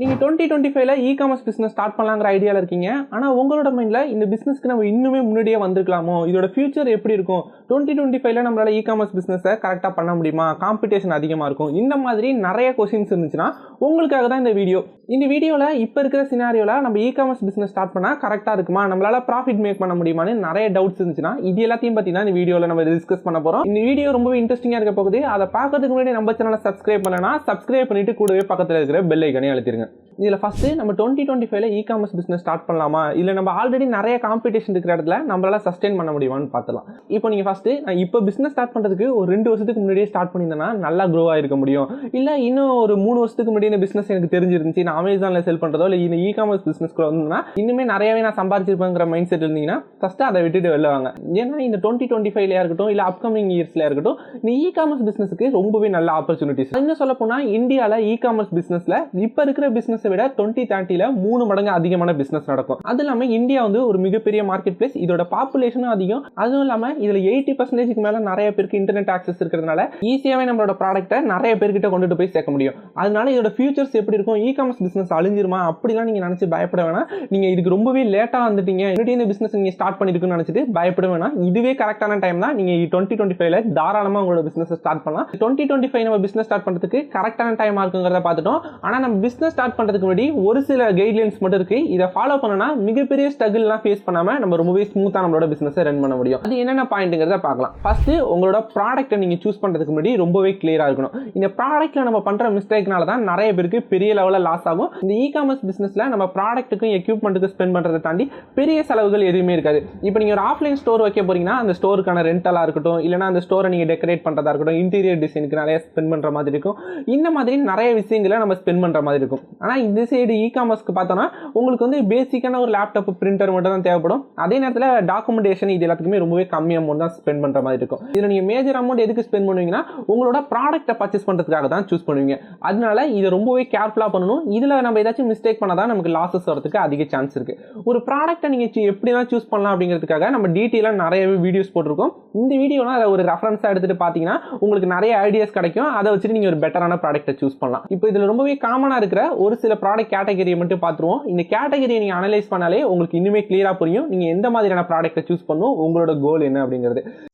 நீங்க 2025ல e-commerce business start பண்ணலாங்கிற ஐடியால இருக்கீங்க. ஆனா உங்களோட மைண்ட்ல இந்த பிசினஸ்க்கு நம்ம இன்னுமே முன்னாடியே வந்திருக்கலாமோ? இதோட ஃபியூச்சர் எப்படி இருக்கும்? 2025ல நம்மளால இ-காமர்ஸ் பிசினஸை கரெக்ட்டா பண்ண முடியுமா? காம்படிஷன் அதிகமா இருக்கும். இந்த மாதிரி நிறைய கொஸ்டின்ஸ் இருந்துச்சுன்னா உங்களுக்காக தான் இந்த வீடியோ. இந்த வீடியோல இப்ப இருக்கிற சினாரியோல நம்ம இ-காமர்ஸ் பிசினஸ் ஸ்டார்ட் பண்ணா கரெக்ட்டா இருக்குமா? நம்மளால ப்ராஃபிட் மேக் பண்ண முடியுமான்னு நிறைய டவுட்ஸ் இருந்துச்சுன்னா இது எல்லாத்தையும் பத்தி தான் இந்த வீடியோல நம்ம டிஸ்கஸ் பண்ண போறோம். இந்த வீடியோ ரொம்ப இன்ட்ரெஸ்டிங்கா இருக்க போகுது. அதை பார்க்கிறதுக்கு முன்னாடி நம்ம சேனலை சப்ஸ்கிரைப் பண்ணலனா சப்ஸ்கிரைப் பண்ணிட்டு கூடவே பக்கத்துல இருக்கிற பெல் ஐகானை அழுத்திருங்க. இதுல ஃபர்ஸ்ட் நம்ம 2025ல இ-காமர்ஸ் பிசினஸ் ஸ்டார்ட் பண்ணலாமா இல்ல நம்ம ஆல்ரெடி நிறைய காம்படிஷன் இருக்கிற இடத்துல நம்மளால சஸ்டெயின் பண்ண முடியுமான்னு பார்த்தலாம். இப்போ நீங்க ஃபர்ஸ்ட் நான் இப்போ பிசினஸ் ஸ்டார்ட் பண்றதுக்கு ஒரு 2 வருஷத்துக்கு முன்னாடியே ஸ்டார்ட் பண்ணியிருந்தேன்னா நல்லா க்ரோ ஆயிருக்க முடியும். இல்ல இன்னும் ஒரு 3 வருஷத்துக்கு முன்னாடி இந்த பிசினஸ் எனக்கு தெரிஞ்சிருந்துச்சு, நான் அமேசான்ல செல் பண்றதோ இல்ல இந்த இ-காமர்ஸ் பிசினஸ்க்குள்ள வந்தா இன்னுமே நிறையவே நான் சம்பாதிச்சிருப்பேங்கிற மைண்ட் செட் இருந்தீங்கன்னா ஃபர்ஸ்ட் அதை விட்டுட்டு வெளில வாங்க. ஏன்னா இந்த 2025ல இருக்கட்டும் இல்ல அப்கமிங் இயர்ஸ்ல இருக்கட்டும் இந்த இ-காமர்ஸ் பிசினஸ்க்கு ரொம்பவே நல்ல ஆப்பர்ச்சுனிட்டிஸ். இன்னும் சொல்ல போனா இந்தியால இ-காமர்ஸ் பிசினஸ்ல இப்ப இருக்கிற பிசினஸ் விட 2030ல 3 மடங்கு அதிகமான பிசினஸ் நடக்கும். அது இல்லாம இந்தியா வந்து ஒரு மிகப்பெரிய மார்க்கெட் பிளேஸ். இதோட பாப்புலேஷனும் அதிகம். அதுவும் இல்லாம இதுல 80% மேல நிறைய பேருக்கு இன்டர்நெட் ஆக்சஸ் இருக்கிறதுனால ஈஸியாவே நம்மளோட ப்ராடக்ட்டை நிறைய பேர்கிட்ட கொண்டுட்டு போய் சேர்க்க முடியும். அதனால இதோட ஃபியூச்சர்ஸ் எப்படி இருக்கும்? இ-காமர்ஸ் பிசினஸ் அழிஞ்சிருமா அப்படிலாம் நீங்க நினைச்சு பயப்பட வேணாம். நீங்க இதுக்கு ரொம்பவே லேட்டா வந்துட்டீங்க, இன்னும் இந்த பிசினஸ் நீங்க ஸ்டார்ட் பண்ணிருக்குன்னு நினைச்சிட்டு பயப்பட வேணாம். இதுவே கரெக்டான டைம் தான். நீங்க 2025ல தாராளமா உங்களோட பிசினஸ் ஸ்டார்ட் பண்ணலாம். 2025 நம்ம பிசினஸ் ஸ்டார்ட் பண்றதுக்கு கரெக்டான டைமா இருக்குங்கிறத பார்த்துட்டோம். ஆனா நம்ம பிசினஸ் ஸ்டார்ட் பண்றதுக்கு முன்னாடி ஒரு சில கைட்லைன்ஸ் மட்டும் இருக்கு. இதை ஃபாலோ பண்ணனா மிகப்பெரிய ஸ்ட்ரகிள்லாம் ஃபேஸ் பண்ணாம நம்ம ரொம்பவே ஸ்மூத்தா நம்மளோட பிசினஸை ரன் பண்ண முடியும். அது என்னென்ன பாயிண்ட்ங்கிறத பார்க்கலாம். ஃபர்ஸ்ட் உங்களோட ப்ராடக்ட்டை நீங்க சூஸ் பண்றதுக்கு முன்னாடி ரொம்பவே கிளியரா இருக்கணும். இந்த ப்ராடக்ட்ல நம்ம பண்ற மிஸ்டேக்னால தான் நிறைய பேருக்கு பெரிய லெவல்ல லாஸ் ஆகும். இந்த இ-காமர்ஸ் பிசினஸ்ல நம்ம ப்ராடக்ட்டுக்கும் எக்யூப்மெண்ட்டுக்கு ஸ்பெண்ட் பண்றதை தாண்டி பெரிய செலவுகள் எதுவுமே இருக்காது. இப்போ நீங்க ஒரு ஆஃப்லைன் ஸ்டோர் வைக்க போறீங்கன்னா அந்த ஸ்டோருக்கான ரெண்டலா இருக்கட்டும் இல்லைன்னா அந்த ஸ்டோரை நீங்க டெக்கரேட் பண்றதா இருக்கட்டும் இன்டீரியர் டிசைனுக்கு நிறைய ஸ்பெண்ட் பண்ற மாதிரி இருக்கும். இந்த மாதிரி நிறைய விஷயங்களை நம்ம ஸ்பெண்ட் பண்ற மாதிரி இருக்கும். ஆனா இந்த சைடு இ-காமர்ஸ்க்கு பார்த்தோம்னா உங்களுக்கு வந்து பேசிக்கான ஒரு லேப்டாப் பிரிண்டர் மட்டும் தான் தேவைப்படும். அதே நேரத்தில் டாக்குமெண்டேஷன் இது எல்லாத்துக்குமே ரொம்பவே கம்மி அமௌண்ட் தான் ஸ்பெண்ட் பண்ற மாதிரி இருக்கும். இதில் நீங்க மேஜர் அமௌண்ட் எதுக்கு ஸ்பெண்ட் பண்ணுவீங்கன்னா உங்களோட ப்ராடக்ட்டை பர்ச்சேஸ் பண்றதுக்காக தான் சூஸ் பண்ணுவீங்க. அதனால இதை ரொம்பவே கேர்ஃபுல்லா பண்ணணும். இதுல நம்ம ஏதாச்சும் மிஸ்டேக் பண்ணாதான் நமக்கு லாசஸ் வரதுக்கு அதிக சான்ஸ் இருக்கு. ஒரு ப்ராடக்ட்டை நீங்க எப்படிதான் சூஸ் பண்ணலாம் அப்படிங்கிறதுக்காக நம்ம டீட்டெயிலா நிறைய வீடியோஸ் போட்டிருக்கோம். இந்த வீடியோலாம் அதை ஒரு ரெஃபரன்ஸா எடுத்துட்டு பாத்தீங்கன்னா உங்களுக்கு நிறைய ஐடியாஸ் கிடைக்கும். அதை வச்சுட்டு நீங்க ஒரு பெட்டரான ப்ராடக்ட்டை சூஸ் பண்ணலாம். இப்போ இதுல ரொம்பவே காமனா இருக்கிற ஒரு சில ப்ராடக்ட் கேட்டகரியை மட்டும் பார்த்துருவோம். இந்த கேட்டகரியை நீங்க அனலைஸ் பண்ணாலே உங்களுக்கு இன்னுமே கிளியரா புரியும் நீங்க எந்த மாதிரியான ப்ராடக்ட்டை சூஸ் பண்ணணும், உங்களோட கோல் என்ன அப்படிங்கிறது.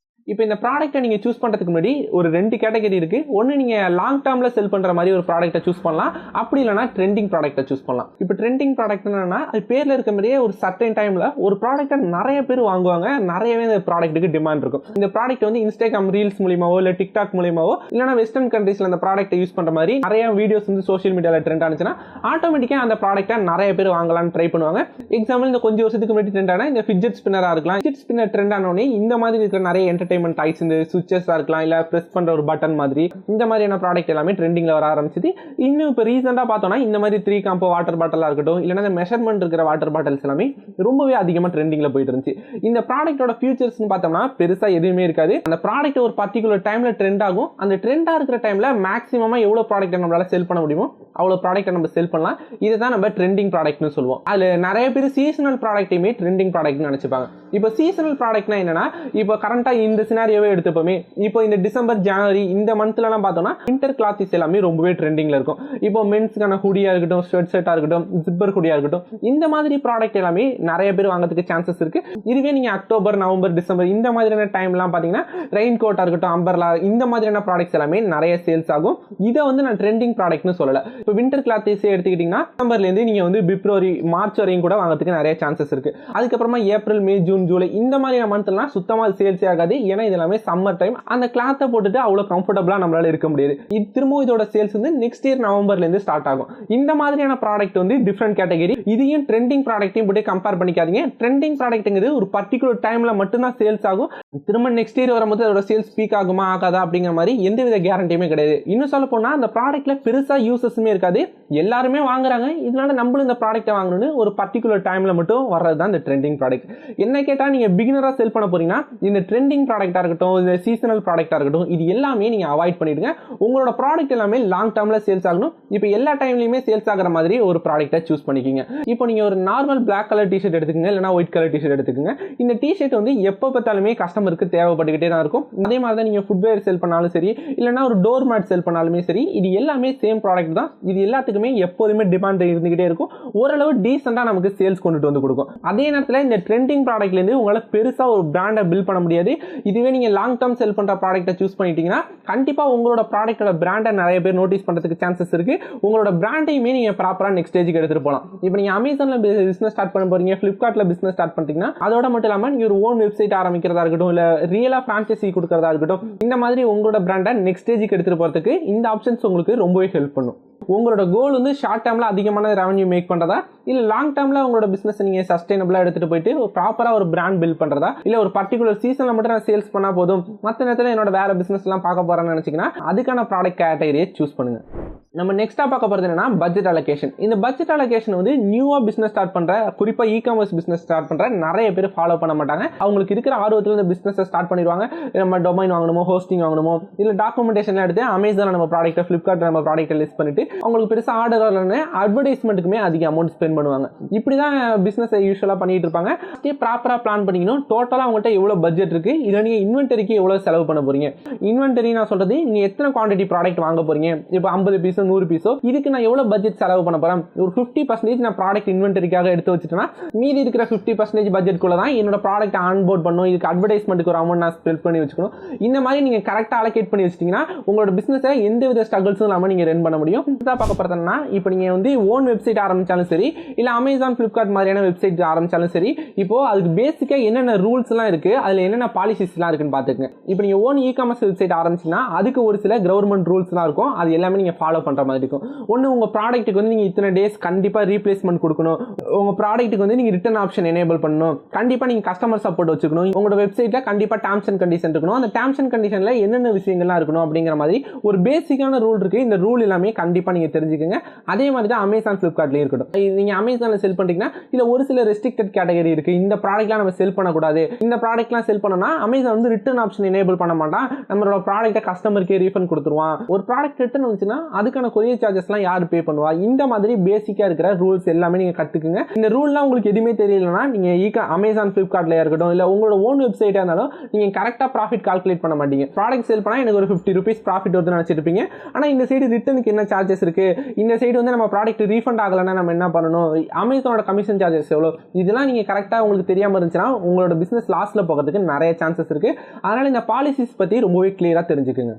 இப்போ இந்த ப்ராடக்ட்டை நீங்க சூஸ் பண்றதுக்கு முன்னாடி ஒரு 2 கேட்டகரி இருக்கு. ஒன்னு நீங்க லாங் டர்ம்ல செல் பண்ற மாதிரி ஒரு ப்ராடக்ட்டை சூஸ் பண்ணலாம். அப்படி இல்லனா ட்ரெண்டிங் ப்ராடக்ட்டை சூஸ் பண்ணலாம். இப்போ ட்ரெண்டிங் ப்ராடக்ட் என்னன்னா அது பேர்ல இருக்க மாதிரியே ஒரு சர்டன் டைம்ல ஒரு ப்ராடக்ட்டை நிறைய பேர் வாங்குவாங்க. நிறையவே இந்த ப்ராடக்ட்டுக்கு டிமாண்ட் இருக்கும். இந்த ப்ராடக்ட் வந்து இன்ஸ்டாகிராம் ரீல்ஸ் மூலமாவோ இல்ல டிக்டாக் மூலமாவோ இல்லனா வெஸ்டர்ன் கண்ட்ரீஸ்ல அந்த ப்ராடக்ட்டை யூஸ் பண்ற மாதிரி நிறைய வீடியோஸ் வந்து சோஷியல் மீடியால ட்ரெண்ட் ஆனிச்சுனா ஆட்டோமேட்டிக்கா அந்த ப்ராடக்ட்டை நிறைய பேர் வாங்கலாம்னு ட்ரை பண்ணுவாங்க. எக்ஸாம்பிள் இந்த கொஞ்சம் வருஷத்துக்கு முன்னாடி ட்ரெண்ட் ஆன இந்த ஃபிட்ஜெட் ஸ்பின்னரா இருக்கலாம். ஃபிட்ஜெட் ஸ்பின்னர் ட்ரெண்ட் ஆனோனே இந்த மாதிரி இருக்கிற நிறைய என்டர்டைன்மெண்ட் டைப்ஸ் இந்த சுவிட்சஸா இருக்கலாம் இல்ல பிரஸ் பண்ற ஒரு பட்டன் மாதிரி இந்த மாதிரியான ப்ராடக்ட் எல்லாமே ட்ரெண்டிங்ல வர ஆரம்பிச்சது. இன்னும் இப்போ ரீசெண்டா பார்த்தோம்னா இந்த மாதிரி 3 காம்போ வாட்டர் பாட்டிலா இருக்கட்டும் இல்லனா இந்த மெஷர்மென்ட் இருக்கிற வாட்டர் பாட்டில்ஸ் எல்லாமே ரொம்பவே அதிகமா ட்ரெண்டிங்ல போயிட்டு இருந்துச்சு. இந்த ப்ராடக்ட்டோட ஃபியூச்சர்ஸ்னு பார்த்தோம்னா பெருசா எதுவுமே இருக்காது. அந்த ப்ராடக்ட் ஒரு பர்టిక్యులர் டைம்ல ட்ரெண்ட் ஆகும். அந்த ட்ரெண்டா இருக்கிற டைம்ல மேக்ஸிமமா எவ்வளவு ப்ராடக்ட் நம்மளால செல் பண்ண முடியுமோ அவ்வளவு ப்ராடக்ட் நம்ம செல் பண்ணலாம். இதுதான் நம்ம ட்ரெண்டிங் ப்ராடக்ட்னு சொல்லுவோம். அதுல நிறைய பேர் சீசனல் ப்ராடக்ட்டையுமே ட்ரெண்டிங் ப்ராடக்ட்னு நினைச்சுப்பாங்க. இப்போ சீசனல் ப்ராடக்ட்னா என்னன்னா இப்போ கரண்டா இந்த சினாரியோவே எடுத்துப்போமே. இப்போ இந்த டிசம்பர் ஜனவரி இந்த மந்த்ல எல்லாம் பார்த்தோம்னா வின்டர் கிளாத்ஸ் எல்லாமே ரொம்பவே ட்ரெண்டிங்ல இருக்கும். இப்போ மென்ஸ்க்கான ஹூடியா இருக்கட்டும் ஸ்வெட் ஷர்ட்டா இருக்கட்டும் ஜிப்பர் ஹூடியா இருக்கட்டும் இந்த மாதிரி ப்ராடக்ட் எல்லாமே நிறைய பேர் வாங்குறதுக்கு சான்சஸ் இருக்கு. இதுவே நீங்க அக்டோபர் நவம்பர் டிசம்பர் இந்த மாதிரியான டைம்லாம் பாத்தீங்கன்னா ரெயின் கோட்டா இருக்கட்டும் அம்பர்லா இந்த மாதிரியான ப்ராடக்ட்ஸ் எல்லாமே நிறைய சேல்ஸ் ஆகும். இதை வந்து நான் ட்ரெண்டிங் ப்ராடக்ட்னு சொல்லல. இப்போ வின்டர் கிளாத்ஸ் எடுத்துக்கிட்டீங்கன்னா டிசம்பர்ல இருந்து நீங்க வந்து பிப்ரவரி மார்ச் வரையும் கூட வாங்குறதுக்கு நிறைய சான்சஸ் இருக்கு. அதுக்கப்புறமா ஏப்ரல் மே ஜூன் ஜூலை இந்த மாதிரியான மந்த்லாம் சுத்தமா சேல்ஸ் ஆகாது. ஏன்னா இது எல்லாமே சம்மர் டைம். அந்த கிளாத்தை போட்டுட்டு அவ்வளவு கம்ஃபர்டபுளா நம்மளால இருக்க முடியாது. இது திரும்ப இதோட சேல்ஸ் வந்து நெக்ஸ்ட் இயர் நவம்பர்ல இருந்து ஸ்டார்ட் ஆகும். இந்த மாதிரியான ப்ராடக்ட் வந்து டிஃபரெண்ட் கேட்டகரி. இதையும் ட்ரெண்டிங் ப்ராடக்ட்டையும் போட்டு கம்பேர் பண்ணிக்காதீங்க. ட்ரெண்டிங் ப்ராடக்ட்ங்கிறது ஒரு பர்టిక్యులர் டைம்ல மட்டும் தான் சேல்ஸ் ஆகும். திரும்ப நெக்ஸ்ட் இயர் வரும்போது அதோட சேல்ஸ் பீக் ஆகுமா ஆகாதா அப்படிங்கிற மாதிரி எந்தவித கேரண்டியுமே கிடையாது. இன்னும் சொல்ல போனா அந்த ப்ராடக்ட்ல பெருசா யூசஸுமே இருக்காது. எல்லாருமே வாங்குறாங்க. இதனால நம்மளும் இந்த ப்ராடக்ட்டை வாங்கணும்னு ஒரு பர்టిక్యులர் டைம்ல மட்டும் வர்றது தான் இந்த ட்ரெண்டிங் ப்ராடக்ட். என்ன கேட்டா நீங்க பிகினரா செல் பண்ண போறீங்கன்னா இந்த ட்ரெண்டிங் ப்ராடக்ட்டா இருக்கட்டும் இந்த சீசனல் ப்ராடக்ட்டா இருக்கட்டும் இது எல்லாமே நீங்க அவாய்ட் பண்ணிடுங்க. உங்களோட ப்ராடக்ட் எல்லாமே லாங் டர்ம்ல சேல்ஸ் ஆகணும். இப்போ எல்லா டைம்லயுமே சேல்ஸ் ஆகிற மாதிரி ஒரு ப்ராடக்ட்டை சூஸ் பண்ணிக்கிங்க. இப்போ நீங்க ஒரு நார்மல் பிளாக் கலர் டிஷர்ட் எடுத்துக்கங்க இல்லைனா ஒயிட் கலர் டிஷர்ட் எடுத்துக்கங்க. இந்த டிஷர்ட் வந்து எப்போ பார்த்தாலுமே கஸ்டமருக்கு தேவைப்பட்டுக்கிட்டே தான் இருக்கும். அதே மாதிரி தான் நீங்க ஃபுட்வேர் செல் பண்ணாலும் சரி இல்லைனா ஒரு டோர் மேட் செல் பண்ணாலுமே சரி இது எல்லாமே சேம் ப்ராடக்ட் தான். இது எல்லாத்துக்குமே எப்போதுமே டிமாண்ட் இருந்துகிட்டே இருக்கும். ஓரளவு டீசெண்டாக நமக்கு சேல்ஸ் கொண்டுட்டு வந்து கொடுக்கும். அதே நேரத்தில் இந்த ட்ரெண்டிங் ப்ராடக்ட்லேருந்து உங்களால் பெருசாக ஒரு பிராண்டை பில்ட் பண்ண முடியாது. இதுவே நீங்கள் லாங் டேர்ம் செல் பண்ணுற ப்ராடக்ட்டை சூஸ் பண்ணிட்டீங்கன்னா கண்டிப்பாக உங்களோட ப்ராடக்ட்டோட பிராண்டை நிறைய பேர் நோட்டீஸ் பண்ணுறதுக்கு சான்சஸ் இருக்குது. உங்களோட பிராண்டையுமே நீங்கள் ப்ராப்பராக நெக்ஸ்ட் ஸ்டேஜுக்கு எடுத்துகிட்டு போகலாம். இப்போ நீங்கள் அமேசானில் பிஸ்னஸ் ஸ்டார்ட் பண்ண போகிறீங்க, ஃப்ளிப்கார்ட்டில் பிஸ்னஸ் ஸ்டார்ட் பண்ணிட்டீங்கன்னா அதோட மட்டும் இல்லாமல் நீங்கள் ஒரு ஓன் வெப்சைட் ஆரம்பிக்கிறதா இருக்கட்டும், இல்லை ரியலாக ஃப்ரான்ச்சைசி கொடுக்கறதா இருக்கட்டும், இந்த மாதிரி உங்களோட பிராண்டை நெக்ஸ்ட் ஸ்டேஜுக்கு எடுத்துகிட்டு போகிறதுக்கு இந்த ஆப்ஷன்ஸ் உங்களுக்கு ரொம்பவே ஹெல்ப் பண்ணும். உங்களோட கோல் வந்து ஷார்ட் டேர்மில் அதிகமான ரெவன்யூ மேக் பண்ணுறதா, இல்லை லாங் டேர்மில் உங்களோட பிஸ்னஸ் நீங்கள் சஸ்டைனபிளாக எடுத்துகிட்டு போயிட்டு ஒரு ப்ராப்பராக ஒரு பிராண்ட் பில்ட் பண்ணுறதா, இல்லை ஒரு பர்டிகுலர் சீசனில் மட்டும் நான் சேல்ஸ் பண்ணால் போதும், மற்ற நேரத்தில் என்னோட வேறு பிஸ்னஸ்லாம் பார்க்க போகிறேன்னு நினச்சிங்கன்னா அதுக்கான ப்ராடக்ட் கேட்டகரியை சூஸ் பண்ணுங்கள். நம்ம நெக்ஸ்ட்டாக பார்க்க போகிறது என்னன்னா பட்ஜெட் அலோகேஷன். இந்த பட்ஜெட் அலோகேஷன் வந்து நியூவாக பிஸ்னஸ் ஸ்டார்ட் பண்ணுற, குறிப்பாக இ-காமர்ஸ் பிஸ்னஸ் ஸ்டார்ட் பண்ணுற நிறைய பேர் ஃபாலோ பண்ண மாட்டாங்க. அவங்களுக்கு இருக்கிற ஆர்வத்தில் இந்த பிஸ்னஸை ஸ்டார்ட் பண்ணிடுவாங்க. நம்ம டொமைன் வாங்கணுமோ, ஹோஸ்டிங் வாங்கணுமோ, இல்லை டாக்குமெண்டேஷன் எடுத்து அமேசானில் நம்ம ப்ராடக்ட்டை, ஃப்ளிப்கார்ட்டில் நம்ம ப்ராடக்ட்டை லிஸ்ட் பண்ணிட்டு அவங்களுக்கு பெருசாக ஆர்டர் வரலன்னு அட்வர்டைஸ்மெண்ட்டுக்குமே அதிக அமௌண்ட் ஸ்பெண்ட் பண்ணுவாங்க. இப்படி தான் பிஸ்னஸை யூஸ்வலாக பண்ணிட்டு இருப்பாங்க. ப்ராப்பராக பிளான் பண்ணிக்கணும். டோட்டலாக அவங்கள்ட்ட எவ்வளோ பட்ஜெட் இருக்குது, இதை நீங்கள் இன்வென்டரிக்கு எவ்வளோ செலவு பண்ண போகிறீங்க. இன்வென்டரி நான் சொல்கிறது நீங்கள் எத்தனை குவான்டிட்டி ப்ராடக்ட் வாங்க போகிறீங்க. இப்போ 50 பீஸ் 100 பீஸோ, இதுக்கு நான் எவ்வளவு பட்ஜெட் செலவு பண்ண போறேன். ஒரு 50% நான் ப்ராடக்ட் இன்வென்டரிக்காக எடுத்து வச்சுட்டேன்னா மீதி இருக்கிற 50% பட்ஜெட்குள்ள தான் என்னோட ப்ராடக்ட் ஆன்போர்ட் பண்ணும். இதுக்கு அட்வர்டைஸ்மெண்ட்டுக்கு ஒரு அமௌண்ட் நான் ஸ்பெண்ட் பண்ணி வச்சுக்கணும். இந்த மாதிரி நீங்க கரெக்டாக அலோகேட் பண்ணி வச்சிட்டீங்கன்னா உங்களோட பிசினஸை எந்த வித ஸ்ட்ரகிள்ஸும் இல்லாமல் நீங்க ரன் பண்ண முடியும். இதான் பார்க்க போறதுன்னா, இப்போ நீங்க வந்து ஓன் வெப்சைட் ஆரம்பிச்சாலும் சரி, இல்ல அமேசான், ஃபிளிப்கார்ட் மாதிரியான வெப்சைட் ஆரம்பிச்சாலும் சரி, இப்போ அதுக்கு பேசிக்கா என்னென்ன ரூல்ஸ் எல்லாம் இருக்கு, அதுல என்னென்ன பாலிசிஸ் எல்லாம் இருக்குன்னு பாத்துக்கங்க. இப்போ நீங்க ஓன் இ-காமர்ஸ் வெப்சைட் ஆரம்பிச்சீங்கன்னா அதுக்கு ஒரு சில கவர்மெண்ட் ரூல்ஸ் எல்லாம் இருக்கும். அது எல்லாமே நீங்க ஃபாலோ பண்ற மாதிரி இருக்கும். ஒன்று, உங்கள் ப்ராடக்ட்டுக்கு வந்து நீங்கள் இத்தனை டேஸ் கண்டிப்பாக ரீப்ளேஸ்மெண்ட் கொடுக்கணும். உங்கள் ப்ராடக்ட்டுக்கு வந்து நீங்கள் ரிட்டர்ன் ஆப்ஷன் எனேபிள் பண்ணணும். கண்டிப்பாக நீங்கள் கஸ்டமர் சப்போர்ட் வச்சுக்கணும். உங்களோட வெப்சைட்டில் கண்டிப்பாக டேர்ம்ஸ் அண்ட் கண்டிஷன் இருக்கணும். அந்த டேர்ம்ஸ் அண்ட் கண்டிஷனில் என்னென்ன விஷயங்கள்லாம் இருக்கணும் அப்படிங்கிற மாதிரி ஒரு பேசிக்கான ரூல் இருக்குது. இந்த ரூல் எல்லாமே கண்டிப்பாக நீங்கள் தெரிஞ்சுக்கோங்க. அதே மாதிரி தான் அமேசான், ஃப்ளிப்கார்ட்லேயும் இருக்கட்டும். நீங்கள் அமேசானில் செல் பண்ணிட்டீங்கன்னா இல்லை ஒரு சில ரெஸ்ட்ரிக்டட் கேட்டகரி இருக்குது. இந்த ப்ராடக்ட்லாம் நம்ம செல் பண்ணக்கூடாது. இந்த ப்ராடக்ட்லாம் செல் பண்ணோம்னா அமேசான் வந்து ரிட்டர்ன் ஆப்ஷன் எனேபிள் பண்ண மாட்டான். நம்மளோட ப்ராடக்ட்டை கஸ்டமருக்கே ரீஃபண்ட் கொடுத்துருவான். ஒரு ப்ராடக்ட் ரிட்டர்ன் வந்துச்சுன்னா அதுக்கான கொரியர் சார்ஜஸ்லாம் யார் பே பண்ணுவா. இந்த மாதிரி பேசிக்கா இருக்கிற ரூல்ஸ் எல்லாமே நீங்க கத்துக்குங்க. இந்த ரூல்லாம் உங்களுக்கு எதுவுமே தெரியலனா நீங்க அமேசான், ஃபிளிப்கார்ட்ல இருக்கட்டும், இல்ல உங்களோட ஓன் வெப்சைட்டா இருந்தாலும் நீங்க கரெக்டா ப்ராஃபிட் கால்குலேட் பண்ண மாட்டீங்க. ப்ராடக்ட் சேல் பண்ணா எனக்கு ஒரு 50 ரூபீஸ் ப்ராஃபிட் வருதுன்னு நினைச்சிருப்பீங்க. ஆனா இந்த சைடு ரிட்டர்னுக்கு என்ன சார்ஜஸ் இருக்கு, இந்த சைடு வந்து நம்ம ப்ராடக்ட் ரீஃபண்ட் ஆகலன்னா நம்ம என்ன பண்ணணும், அமேசானோட கமிஷன் சார்ஜஸ் எவ்வளவு, இதெல்லாம் நீங்க கரெக்டா உங்களுக்கு தெரியாம இருந்துச்சுன்னா உங்களோட பிசினஸ் லாஸ்ல போகிறதுக்கு நிறைய சான்சஸ் இருக்கு. அதனால இந்த பாலிசிஸ் பத்தி ரொம்பவே கிளியரா தெரிஞ்சுக்குங்க.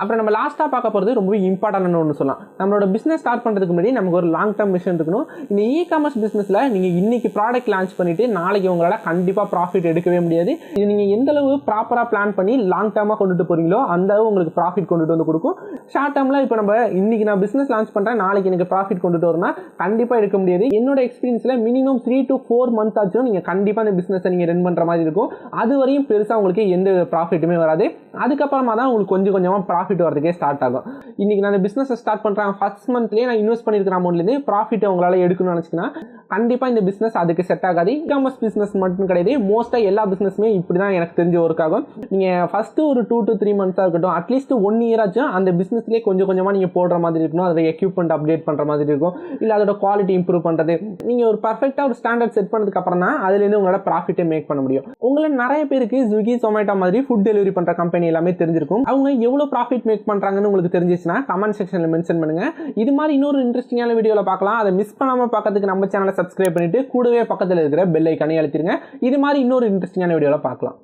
அப்புறம் நம்ம லாஸ்ட்டாக பார்க்க போகிறது ரொம்ப இம்பார்ட்டன்ட்னு ஒன்று சொல்லலாம். நம்மளோட பிஸ்னஸ் ஸ்டார்ட் பண்ணுறதுக்கு முன்னாடி நமக்கு ஒரு லாங் டேர்ம் விஷன் இருக்கணும். இந்த இ-காமர்ஸ் பிஸ்னஸில் நீங்கள் இன்னைக்கு ப்ராடக்ட் லான்ச் பண்ணிவிட்டு நாளைக்கு உங்களால் கண்டிப்பாக ப்ராஃபிட் எடுக்கவே முடியாது. இது நீங்கள் எந்த அளவு ப்ராப்பராக பிளான் பண்ணி லாங் டேர்மாக கொண்டுட்டு போகிறீங்களோ அந்த அளவு உங்களுக்கு ப்ராஃபிட் கொண்டுட்டு வந்து கொடுக்கும். ஷார்ட் டேர்மில் இப்போ நம்ம இன்னைக்கு நான் பிஸ்னஸ் லான்ச் பண்ணுறேன், நாளைக்கு எனக்கு ப்ராஃபிட் கொண்டுட்டு வரணும்னா கண்டிப்பாக எடுக்க முடியாது. என்னோட எக்ஸ்பீரியன்ஸில் மினிமம் 3 to 4 months ஆச்சும் நீங்கள் கண்டிப்பாக இந்த பிஸ்னஸை நீங்கள் ரன் பண்ணுற மாதிரி இருக்கும். அது வரையும் பெருசாக உங்களுக்கு எந்த ப்ராஃபிட்டுமே வராது. அதுக்கப்புறமா தான் உங்களுக்கு கொஞ்சம் கொஞ்சமாக ப்ராஃபிட் வரதுக்கே ஸ்டார்ட் ஆகும். இன்னைக்கு நான் இந்த பிசினஸ் ஸ்டார்ட் பண்றேன், ஃபர்ஸ்ட் மந்த்லயே நான் இன்வெஸ்ட் பண்ணிருக்கிற அமௌண்ட்லேருந்து ப்ராஃபிட் உங்களால எடுக்கணும்னு நினைச்சீங்கன்னா கண்டிப்பா இந்த பிசினஸ் அதுக்கு செட் ஆகாது. இ-காமர்ஸ் பிசினஸ் மட்டும் கிடையாது, மோஸ்டா எல்லா பிசினஸுமே இப்படிதான் எனக்கு தெரிஞ்ச ஒர்க் ஆகும். நீங்க ஃபர்ஸ்ட் ஒரு 2 to 3 months இருக்கட்டும், அட்லீஸ்ட் 1 year ஆச்சும் அந்த பிசினஸ்லயே கொஞ்சம் கொஞ்சமா நீங்க போடுற மாதிரி இருக்கணும். அதோட எக்யூப்மெண்ட் அப்டேட் பண்ற மாதிரி இருக்கும், இல்ல அதோட குவாலிட்டி இம்ப்ரூவ் பண்றது. நீங்க ஒரு பர்ஃபெக்டா ஒரு ஸ்டாண்டர்ட் செட் பண்ணதுக்கு அப்புறம் தான் அதுல இருந்து உங்களால ப்ராஃபிட்டே மேக் பண்ண முடியும். உங்களை நிறைய பேருக்கு ஸ்விக்கி, சொமேட்டோ மாதிரி ஃபுட் டெலிவரி பண்ற கம்பெனி எல்லாமே தெரிஞ்சிருக்கும். அவங்க எவ்வளவு ப்ராஃபிட் மேக் பண்றாங்கன்னு உங்களுக்கு தெரிஞ்சிச்சுன்னா கமெண்ட் செக்ஷன்ல மென்ஷன் பண்ணுங்க. இது மாதிரி இன்னொரு இன்ட்ரெஸ்டிங்கான வீடியோல பார்க்கலாம். அதை மிஸ் பண்ணாம பார்க்கிறதுக்கு நம்ம சேனலை சப்ஸ்கிரைப் பண்ணிட்டு கூடவே பக்கத்தில் இருக்கிற பெல் ஐகானை அழுத்திடுங்க. இது மாதிரி இன்னொரு இன்ட்ரெஸ்டிங்கான வீடியோல பார்க்கலாம்.